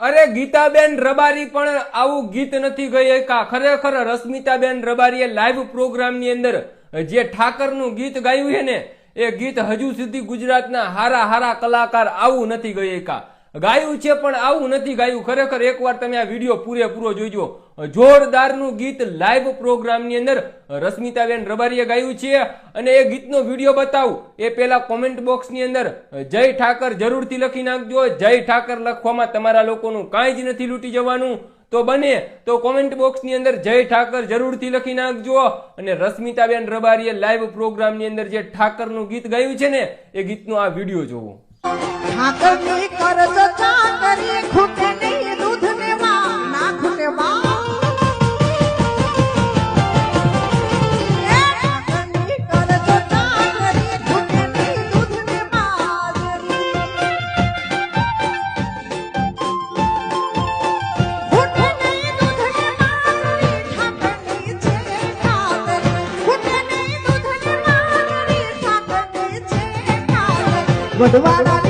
અરે ગીતાબેન રબારી પણ આવું ગીત નથી ગઈ એકા. ખરેખર રશ્મિતાબેન રબારીએ લાઈવ પ્રોગ્રામની અંદર જે ઠાકરનું ગીત ગાયું છે ને એ ગીત હજુ સુધી ગુજરાતના હારા હારા કલાકાર આવું નથી ગઈ એકા. ગાયું છે પણ આવું નથી ગાયું. ખરેખર એકવાર તમે આ વિડીયો પૂરેપૂરો જોઈજો. જોરદારનું ગીત લાઈવ પ્રોગ્રામની અંદર રશ્મિતાબેન રબારીએ ગાયું છે અને એ ગીતનો વિડીયો બતાવું એ પહેલા કોમેન્ટ બોક્સની અંદર જય ઠાકર જરૂરથી લખી નાખજો. જય ઠાકર લખવામાં તમારા લોકોનું કાંઈ જ નથી લૂંટી જવાનું. તો બને તો કોમેન્ટ બોક્સની અંદર જય ઠાકર જરૂરથી લખી નાખજો. અને રશ્મિતાબેન રબારીએ લાઈવ પ્રોગ્રામની અંદર જે ઠાકરનું ગીત ગાયું છે ને એ ગીતનો આ વિડીયો જોવો. ઠાકરની કરજ ચાકરી ખૂટે નહીં દૂધને માં ના ખૂટે માં. ઠાકરની કરજ ચાકરી ખૂટે નહીં દૂધને માજરી. ખૂટે નહીં દૂધને માજરી ઠાકરની છે ઠાકર. ખૂટે નહીં દૂધને માજરી ઠાકરની છે ઠાકર. વડવાળા